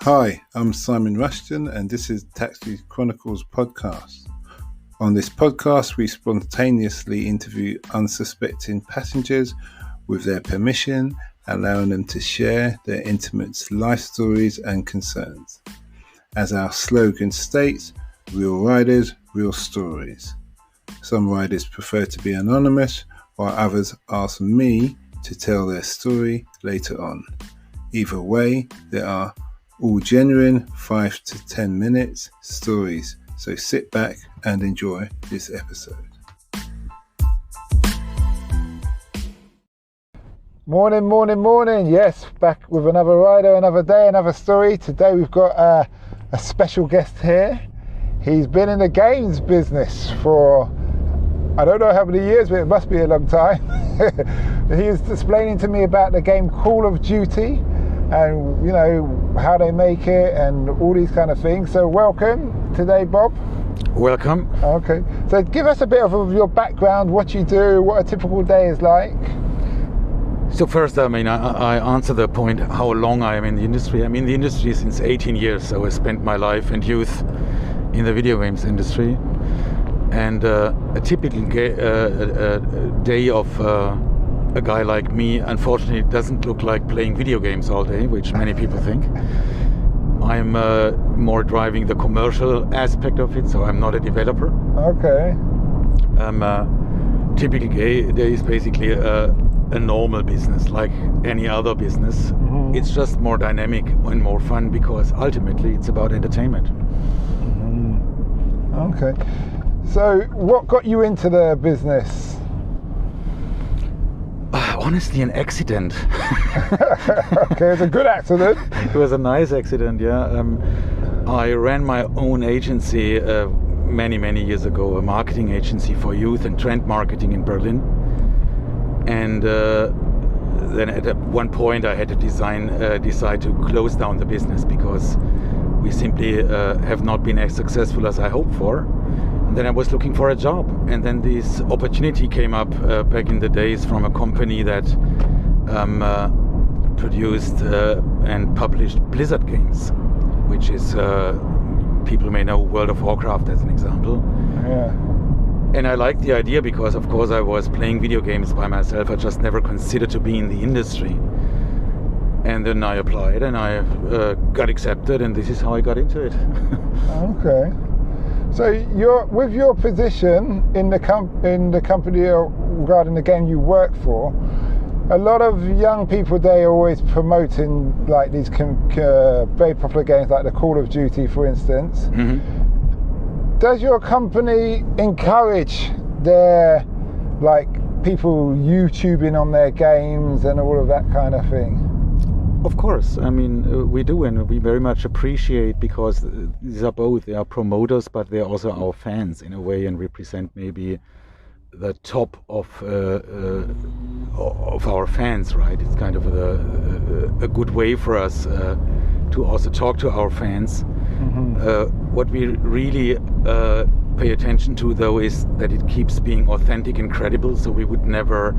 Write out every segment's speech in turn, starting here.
Hi, I'm Simon Rushton and this is Taxi Chronicles Podcast. On this podcast, we spontaneously interview unsuspecting passengers with their permission, allowing them to share their intimate life stories and concerns. As our slogan states, real riders, real stories. Some riders prefer to be anonymous, while others ask me to tell their story later on. Either way, there are all genuine 5 to 10 minutes stories, so sit back and enjoy this episode. Morning. Yes, back with another rider, another day, another story. Today we've got a special guest here. He's been in the games business for, I don't know how many years, but it must be a long time. He was explaining to me about the game Call of Duty and, you know, how they make it and all these kind of things. So welcome today, Bob. Welcome. Okay. So give us a bit of your background, what you do, what a typical day is like. So first, I answer the point how long I am in the industry. I'm in the industry since 18 years, so I spent my life and youth in the video games industry. And a typical day of a guy like me, unfortunately, doesn't look like playing video games all day, which many people think. I'm more driving the commercial aspect of it, so I'm not a developer. Okay. Typical day is basically a normal business, like any other business. Mm-hmm. It's just more dynamic and more fun because ultimately it's about entertainment. Mm-hmm. Okay. So what got you into the business? Honestly, an accident. Okay, it's a good accident. It was a nice accident, yeah. I ran my own agency many years ago, a marketing agency for youth and trend marketing in Berlin. And then at one point I had to decide to close down the business because we simply have not been as successful as I hoped for. And then I was looking for a job, and then this opportunity came up back in the days from a company that produced and published Blizzard games, which is, people may know World of Warcraft as an example. Yeah. And I liked the idea because, of course, I was playing video games by myself. I just never considered to be in the industry. And then I applied and I got accepted, and this is how I got into it. Okay. So with your position in the company regarding the game you work for, a lot of young people, they are always promoting like these very popular games like the Call of Duty, for instance. Mm-hmm. Does your company encourage their people YouTubing on their games and all of that kind of thing? Of course, I mean, we do, and we very much appreciate, because these are both, they are promoters, but they're also our fans in a way, and represent maybe the top of our fans, right? It's kind of a good way for us to also talk to our fans. Mm-hmm. What we really pay attention to, though, is that it keeps being authentic and credible, so we would never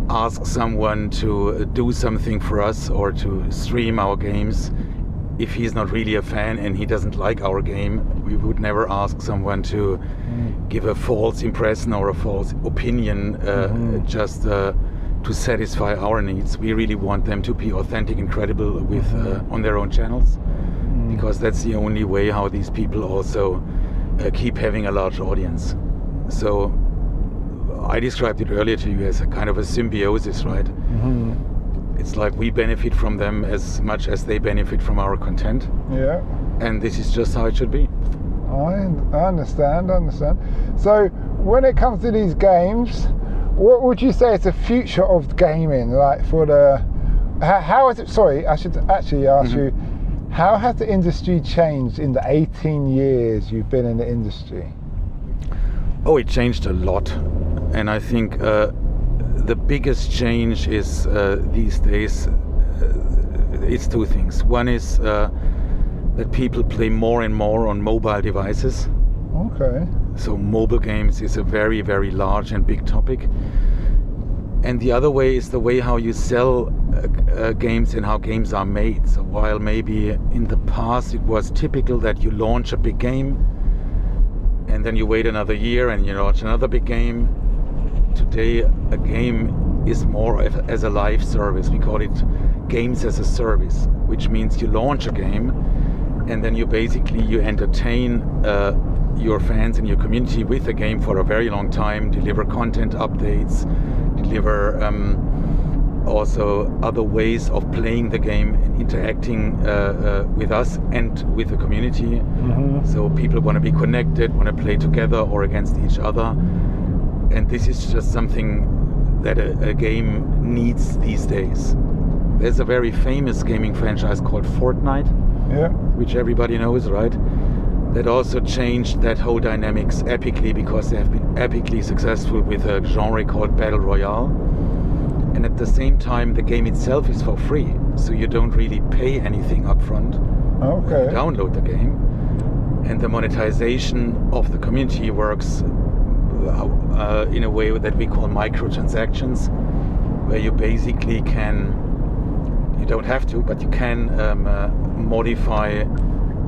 ask someone to do something for us or to stream our games if he's not really a fan and he doesn't like our game. We would never ask someone to give a false impression or a false opinion just to satisfy our needs. We really want them to be authentic and credible with on their own channels, because that's the only way how these people also keep having a large audience. So I described it earlier to you as a kind of a symbiosis, right? Mm-hmm. It's like we benefit from them as much as they benefit from our content. Yeah. And this is just how it should be. I understand. So when it comes to these games, what would you say is the future of gaming? Like how is it, sorry, I should actually ask you, how has the industry changed in the 18 years you've been in the industry? Oh, it changed a lot. And I think the biggest change is these days, it's two things. One is that people play more and more on mobile devices. Okay. So mobile games is a very large and big topic. And the other way is the way how you sell games and how games are made. So while maybe in the past it was typical that you launch a big game and then you wait another year and you launch another big game, today a game is more as a live service. We call it games as a service, which means you launch a game and then you entertain your fans and your community with a game for a very long time, deliver content updates, deliver also other ways of playing the game and interacting with us and with the community. So people want to be connected, want to play together or against each other, and this is just something that a game needs these days. There's a very famous gaming franchise called Fortnite, which everybody knows, right? That also changed that whole dynamics epically, because they have been epically successful with a genre called Battle Royale. And at the same time, the game itself is for free, so you don't really pay anything up front when you download the game. And the monetization of the community works in a way that we call microtransactions, where you basically you don't have to, but you can modify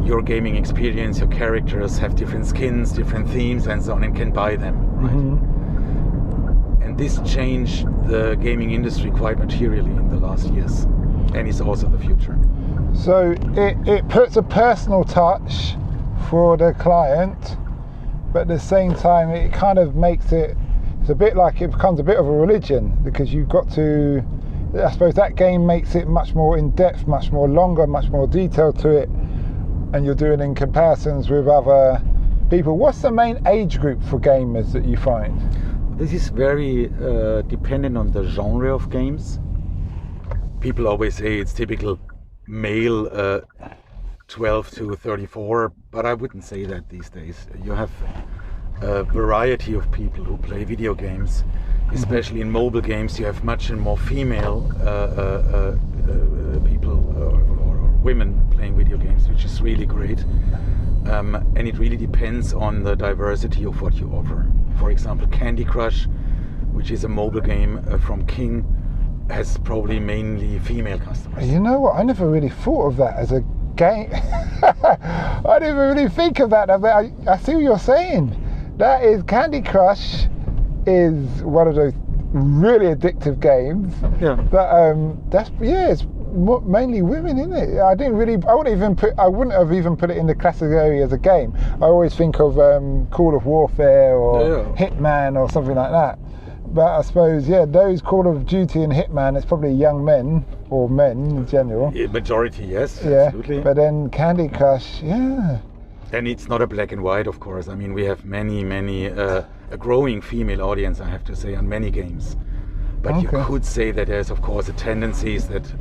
your gaming experience. Your characters have different skins, different themes and so on, and can buy them, right? And this changed the gaming industry quite materially in the last years, and is also the future. So it puts a personal touch for the client, but at the same time it kind of makes it's a bit like it becomes a bit of a religion, because you've got to, I suppose that game makes it much more in depth, much more longer, much more detailed to it, and you're doing in comparisons with other people. What's the main age group for gamers that you find? This is very dependent on the genre of games. People always say it's typical male 12 to 34, but I wouldn't say that these days. You have a variety of people who play video games, especially in mobile games. You have much more female people or women playing video games, which is really great. And it really depends on the diversity of what you offer. For example, Candy Crush, which is a mobile game from King, has probably mainly female customers. You know what? I never really thought of that as a game. I didn't really think of that. I see what you're saying. That is, Candy Crush is one of those really addictive games. Yeah. But it's mainly women, isn't it? I wouldn't have even put it in the category as a game. I always think of Call of Warfare or Hitman or something like that. But I suppose, those Call of Duty and Hitman, it's probably young men or men in general. Majority, yes, absolutely. But then Candy Crush, And it's not a black and white, of course. I mean, we have many, a growing female audience, I have to say, on many games. But you could say that there's, of course, a tendency that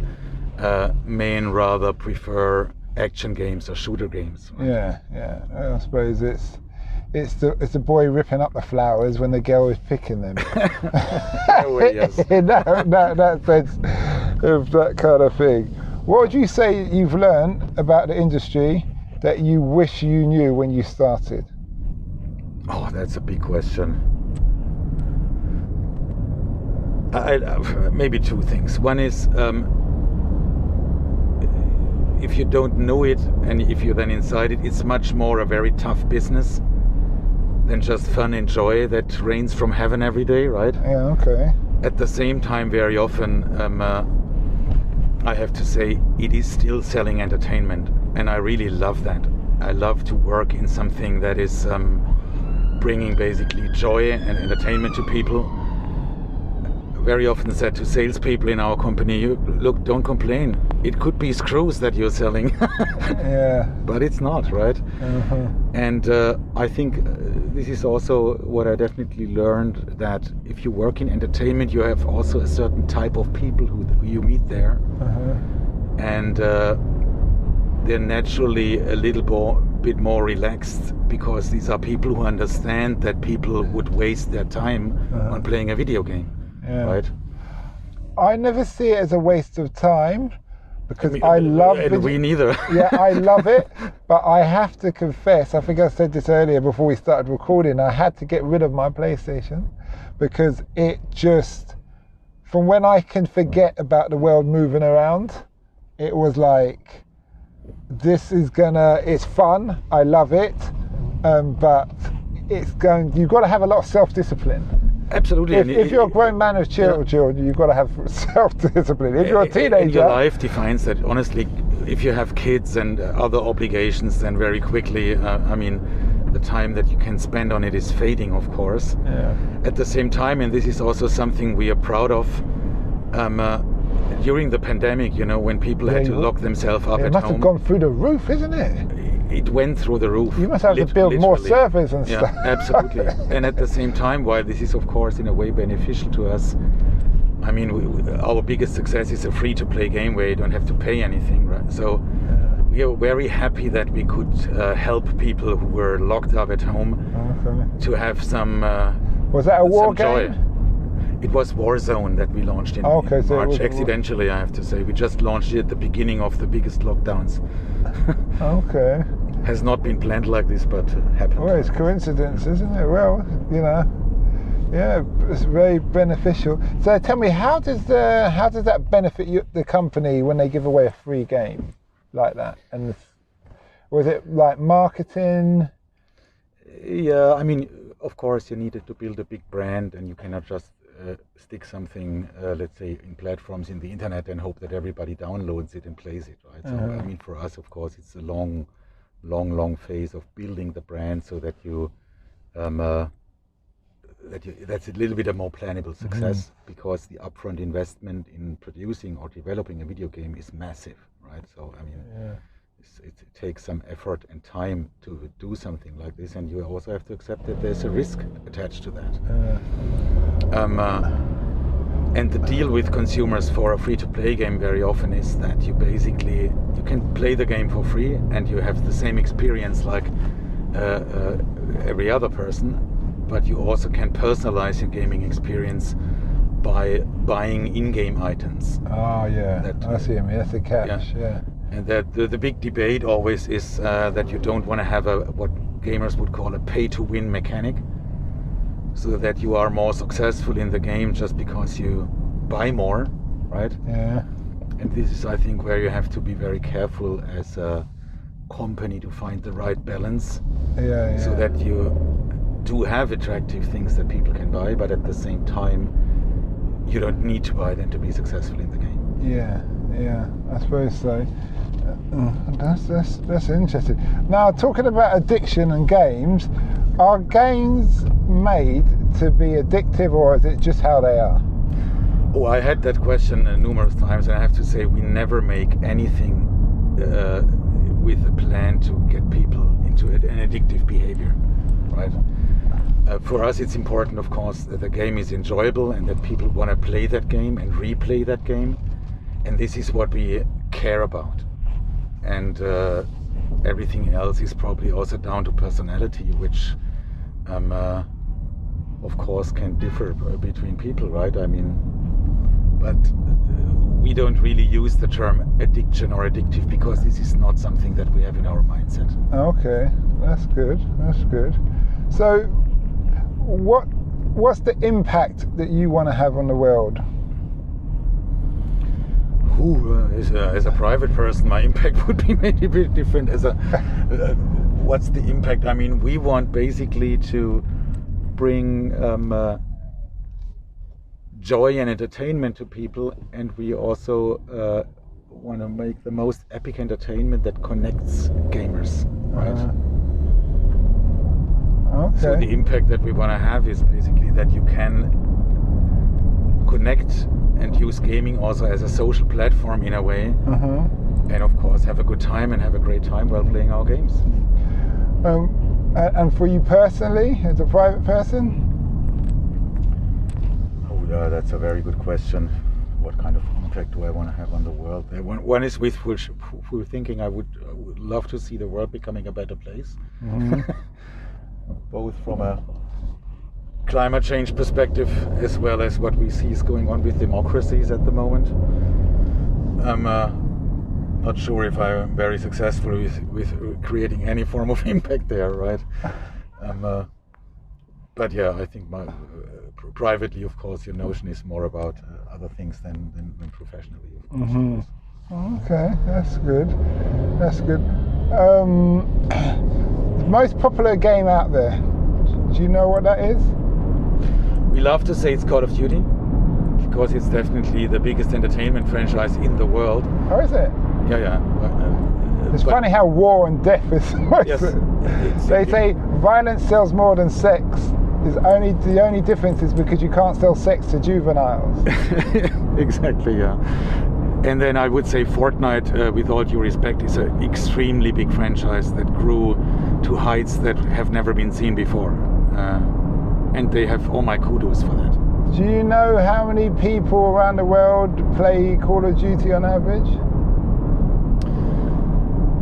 men rather prefer action games or shooter games. Right? Yeah. I suppose it's the boy ripping up the flowers when the girl is picking them. Yes. that sense of that kind of thing. What would you say you've learned about the industry that you wish you knew when you started? Oh, that's a big question. Maybe two things. One is, if you don't know it and if you're then inside it, it's much more a very tough business than just fun and joy that rains from heaven every day, right? Yeah, okay. At the same time, very often, I have to say, it is still selling entertainment, and I really love that. I love to work in something that is bringing basically joy and entertainment to people. Very often said to salespeople in our company, look, don't complain. It could be screws that you're selling. But it's not, right? And I think this is also what I definitely learned, that if you work in entertainment, you have also a certain type of people who you meet there. And they're naturally a little bit more relaxed, because these are people who understand that people would waste their time on playing a video game. Right. I never see it as a waste of time, because I love it. We neither. I love it, but I have to confess, I think I said this earlier before we started recording, I had to get rid of my PlayStation because it just from when I can forget about the world moving around, it was like, it's fun, I love it, but you've got to have a lot of self-discipline. Absolutely. If you're a grown man with children, you've got to have self-discipline. If you're a teenager... Your life defines that, honestly. If you have kids and other obligations, then very quickly, the time that you can spend on it is fading, of course. Yeah. At the same time, and this is also something we are proud of, during the pandemic, when people had to lock themselves up at home... It must have gone through the roof, isn't it? It went through the roof. You must have to build more servers and stuff. Yeah, absolutely. And at the same time, while this is of course in a way beneficial to us, our biggest success is a free-to-play game where you don't have to pay anything, right? So we are very happy that we could help people who were locked up at home to have some Was that a war joy. game? It was Warzone that we launched in March, accidentally, I have to say. We just launched it at the beginning of the biggest lockdowns. Okay. Has not been planned like this, but happened. Well, it's coincidence, isn't it? Well, yeah, it's very beneficial. So tell me, how does that benefit the company when they give away a free game like that? And was it like marketing? Yeah, of course, you needed to build a big brand, and you cannot just stick something, let's say, in platforms in the internet and hope that everybody downloads it and plays it, right? So, for us, of course, it's a long phase of building the brand so that that's a little bit a more plannable success, because the upfront investment in producing or developing a video game is massive, right? So, it takes some effort and time to do something like this, and you also have to accept that there's a risk attached to that. And the deal with consumers for a free-to-play game very often is that you can play the game for free and you have the same experience like every other person, but you also can personalize your gaming experience by buying in-game items. Oh yeah, I see him. That's the catch. Yeah. And that the big debate always is that you don't want to have what gamers would call a pay-to-win mechanic, so that you are more successful in the game just because you buy more, right? Yeah. And this is, I think, where you have to be very careful as a company to find the right balance, so that you do have attractive things that people can buy, but at the same time, you don't need to buy them to be successful in the game. Yeah, I suppose so. That's interesting. Now, talking about addiction and games, are games made to be addictive, or is it just how they are? Oh, I had that question numerous times, and I have to say we never make anything with a plan to get people into an addictive behavior, right? For us, it's important, of course, that the game is enjoyable and that people want to play that game and replay that game. And this is what we care about. And everything else is probably also down to personality, which, of course, can differ between people, right? But we don't really use the term addiction or addictive, because this is not something that we have in our mindset. Okay, that's good. So, what's the impact that you want to have on the world? As a private person, my impact would be maybe a bit different. What's the impact? We want basically to bring joy and entertainment to people, and we also want to make the most epic entertainment that connects gamers, right? Okay. So the impact that we want to have is basically that you can connect and use gaming also as a social platform in a way, and of course have a good time and have a great time while playing our games. And for you personally, as a private person? Oh yeah, that's a very good question. What kind of impact do I want to have on the world? One is with which we're thinking I would love to see the world becoming a better place, both from a climate change perspective as well as what we see is going on with democracies at the moment. I'm not sure if I'm very successful with creating any form of impact there, right? But yeah, I think privately, of course, your notion is more about other things than professionally. Of course. Mm-hmm. Okay, that's good. That's good. The most popular game out there, do you know what that is? We love to say it's Call of Duty because it's definitely the biggest entertainment franchise in the world. Oh, is it? Yeah. It's funny how war and death is. Yes, they say violence sells more than sex. The only difference is because you can't sell sex to juveniles. Exactly, yeah. And then I would say Fortnite, with all due respect, is an extremely big franchise that grew to heights that have never been seen before. And they have all my kudos for that. Do you know how many people around the world play Call of Duty on average?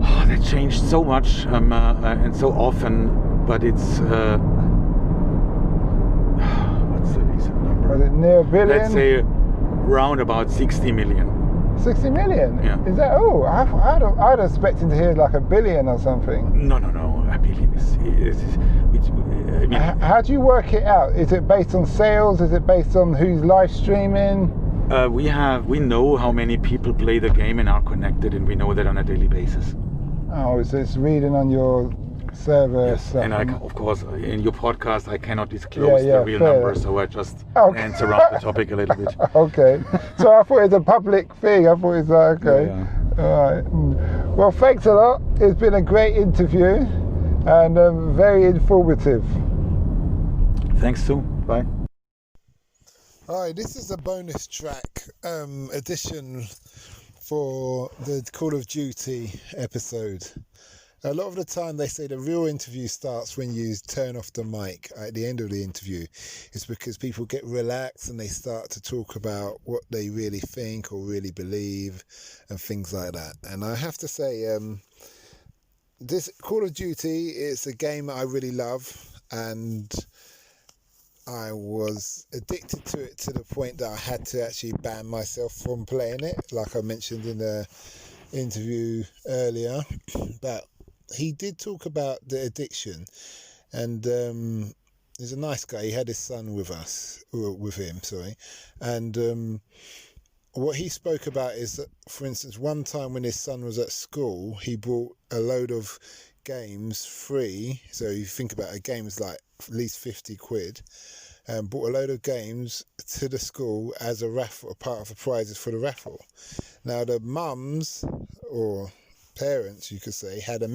Oh, that changed so much and so often, but it's... what's the recent number? Was it near a billion? Let's say round about 60 million. 60 million? Yeah. Is that, I'd expected to hear like a billion or something. No. A billion is I mean, how do you work it out? Is it based on sales? Is it based on who's live streaming? we know how many people play the game and are connected, and we know that on a daily basis. Oh, so it's reading on your server. Yes, stuff. and of course, in your podcast, I cannot disclose the real fair. numbers, so I just answer around the topic a little bit. Okay, so I thought it was a public thing. I thought it was like, okay. Yeah. All right. Well, thanks a lot. It's been a great interview and very informative. Thanks too. Bye. Hi, this is a bonus track edition for the Call of Duty episode. A lot of the time they say the real interview starts when you turn off the mic at the end of the interview. It's because people get relaxed and they start to talk about what they really think or really believe and things like that. And I have to say, this Call of Duty is a game I really love, and I was addicted to it to the point that I had to actually ban myself from playing it, like I mentioned in the interview earlier. But he did talk about the addiction, and he's a nice guy. He had his son with him, and what he spoke about is that, for instance, one time when his son was at school, he bought a load of games free. So you think about a game is like at least 50 quid, and bought a load of games to the school as a raffle, a part of the prizes for the raffle. Now the mums, or parents you could say, had a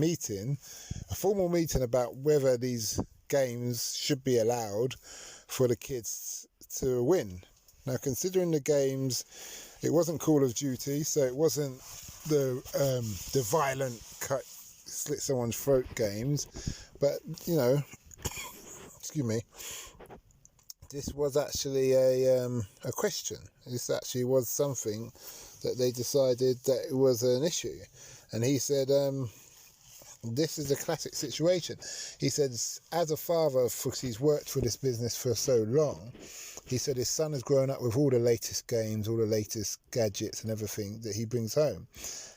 formal meeting about whether these games should be allowed for the kids to win. Now, considering the games, it wasn't Call of Duty, so it wasn't the violent slit someone's throat games, but excuse me, this was actually a question. This actually was something that they decided that it was an issue. And he said, this is a classic situation. He said, as a father, because he's worked for this business for so long, he said his son has grown up with all the latest games, all the latest gadgets and everything that he brings home.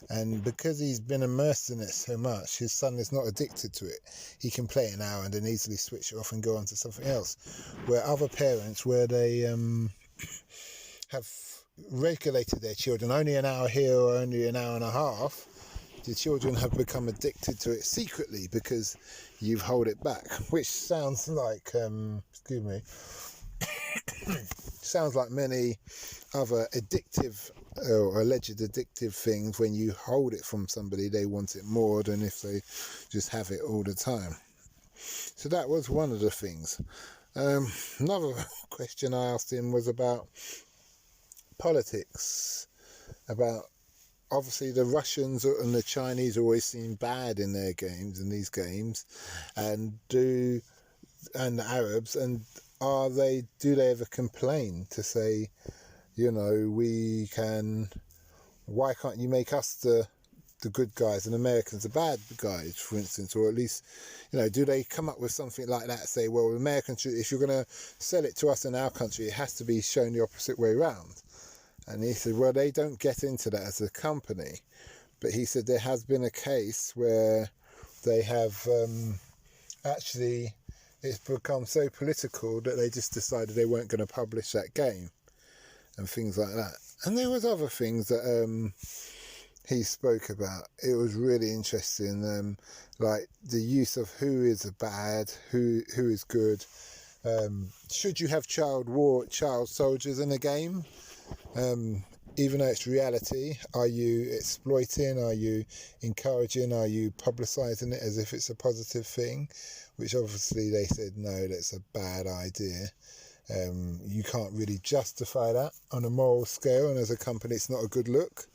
And because he's been immersed in it so much, his son is not addicted to it. He can play an hour and then easily switch it off and go on to something else. Where other parents, where they have regulated their children only an hour here or only an hour and a half, the children have become addicted to it secretly because you've held it back, which sounds like, sounds like many other addictive or alleged addictive things. When you hold it from somebody, they want it more than if they just have it all the time. So that was one of the things. Another question I asked him was about politics, about obviously the Russians and the Chinese always seem bad in their games, in these games, and the Arabs, and do they ever complain to say, why can't you make us the good guys and Americans the bad guys, for instance? Or at least, do they come up with something like that, say, well, Americans, if you're going to sell it to us in our country, it has to be shown the opposite way around. And he said, well, they don't get into that as a company. But he said there has been a case where they have actually it's become so political that they just decided they weren't going to publish that game and things like that. And there was other things that he spoke about. It was really interesting, like the use of who is bad, who is good. Should you have child soldiers in a game? Even though it's reality, are you exploiting? Are you encouraging? Are you publicising it as if it's a positive thing? Which obviously they said, no, that's a bad idea. You can't really justify that on a moral scale, and as a company it's not a good look.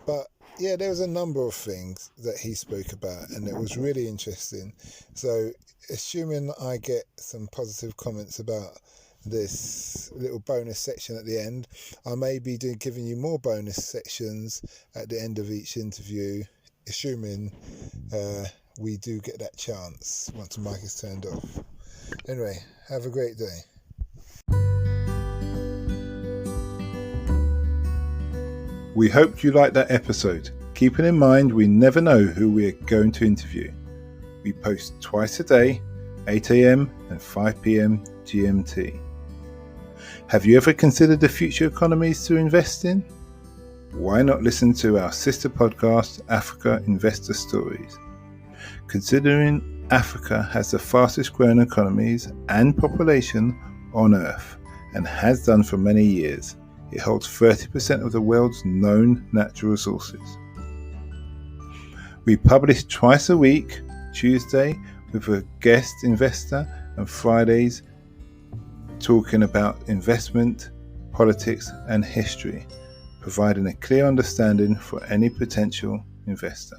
But yeah, there was a number of things that he spoke about, and it was really interesting. So assuming I get some positive comments about this little bonus section at the end, I may be giving you more bonus sections at the end of each interview, assuming we do get that chance once the mic is turned off. Anyway, have a great day. We hope you liked that episode. Keeping in mind, we never know who we're going to interview. We post twice a day, 8 a.m. and 5 p.m. GMT. Have you ever considered the future economies to invest in? Why not listen to our sister podcast, Africa Investor Stories? Considering Africa has the fastest growing economies and population on Earth, and has done for many years, it holds 30% of the world's known natural resources. We publish twice a week, Tuesday with a guest investor and Fridays talking about investment, politics and history, providing a clear understanding for any potential investor.